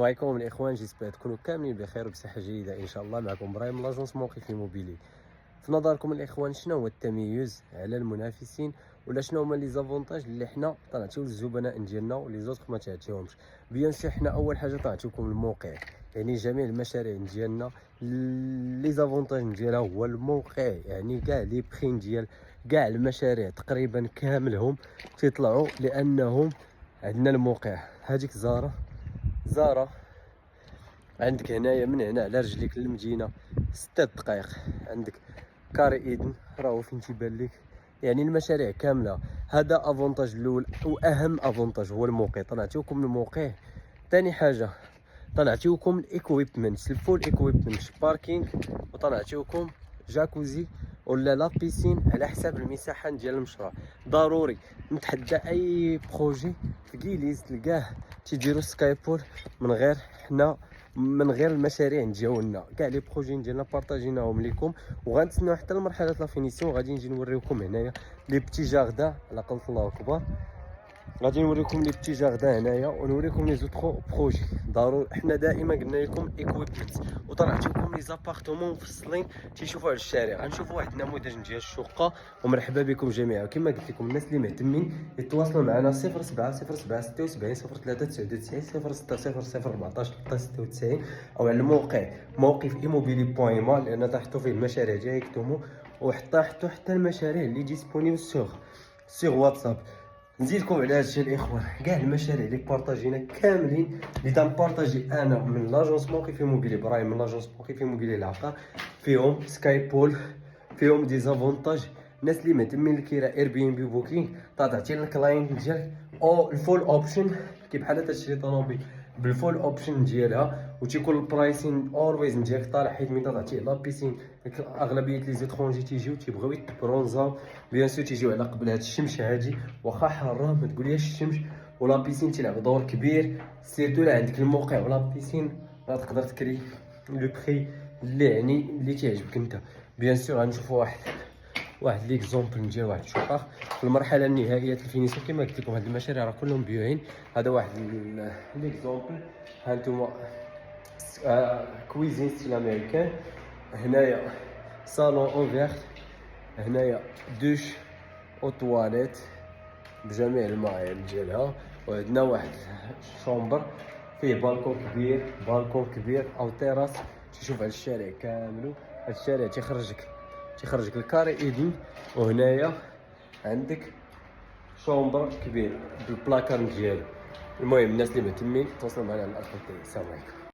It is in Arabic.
عليكم الاخوان، جيسبر تكونوا كاملين بخير وبصحه جيده ان شاء الله. معكم ابراهيم من لاجونس موقف موبيلي. في نظركم الاخوان شنو هو التميز على المنافسين، ولا شنو هما لي زافونتاج اللي حنا طلعتيو للزبناء ديالنا ولي زوطخ ما تعطيوهمش؟ بيان سور حنا اول حاجه طلعتيوكم الموقع، يعني جميع المشاريع ديالنا لي زافونتاج ديالها هو الموقع، يعني كاع لي بريم ديال كاع المشاريع تقريبا كاملهم تيطلعوا لانهم عندنا الموقع. هذيك زارة عندك هنايا من هنا على رجليك للمدينه 6 دقائق. عندك كاري ايدن راهو فين تيبان لك، يعني المشاريع كامله. هذا افونتاج الاول واهم افونتاج هو الموقع، طلعتيوكم الموقع. ثاني حاجه طلعتيوكم الايكويبمنت، الفول ايكويبمنت، باركينغ، وطلعتيوكم جاكوزي ولا لا بيسين على حساب المساحه ديال المشروع. ضروري نتحدى اي بروجي في كيليز تلقاه تيديروا سكايبول من غير المشاريع ديالنا. كاع لي بروجي ديالنا بارطاجيناهم لكم، وغنتسناو حتى لمرحله لا فينيسيون. غادي نجي نوريكم هنايا لي بتي جاردان، على قولة الله اكبر. غادي نوريكم لي بتي جاردان هنايا ونوريكم لي زوطخو بروجي. ضروري حنا دائما قلنا لكم ايكويبمنت، وطلعتكم لي زابارتمون مفصلين تيشوفوا على الشارع. غنشوفوا واحد النموذج ديال الشقه، ومرحبا بكم جميعا. كما قلت لكم الناس اللي مهتمين يتواصلوا معنا 07 07 76 03 99 06 00 14 96، او على الموقع موقف ايموبيلي بوان ما، لان تحطوا فيه المشاريع ديريكتومون، وحتى حتى المشاريع اللي ديسپونيبل سيغ واتساب. نزيدكم على هادشي الاخوان، كاع المشاريع اللي بارطاجينا كاملين اللي تنبارطاجي انا من لاجونس موقف موبيلي ابراهيم من لاجونس موقف موبيلي العقار، فيهم سكاي بول، فيهم دي زافونتاج. الناس اللي مهتمين الكراء اير بي ام بي بوكين تعطي للكلاينت ديالك او الفول اوبشن، كي بحال تشري طوموبيل بالفول اوبشن ديالها، وتيكون البرايسين اولويز ديالك طالع، حيت من تعطيه لا بيسين اغلبيه لي زيترونجي تيجيو تيبغيو يتبرونزاو. بيان سور تيجيو على قبل هاد الشمس هادي، واخا حاره ما تقوليش الشمس، ولا بيسين تيلعب دور كبير. سيرتو لا عندك الموقع ولا بيسين غتقدر تكري لو بري اللي يعني اللي تعجبك انت. بيان سور غنشوفوا واحد ليكزومبل ديال واحد الشقه في المرحله النهائيه الفينيسيون. كما قلت لكم هاد المشاريع راه كلهم بيوعين. هذا واحد ليكزومبل، ها انتم كويزين ستيل امريكان. هنايا صالون اوفيرت، هنايا دوش او تواليت بجميع المعايير ديالها، وعندنا واحد شومبر فيه بالكون كبير او تيراس تشوف على الشارع كامل. هاد الشارع تيخرجك الكاري ايدن، وهنايا عندك شومبر كبير بالبلاكار ديالو. المهم الناس اللي مهتمين تواصلوا معنا على الارقام. السلام عليكم.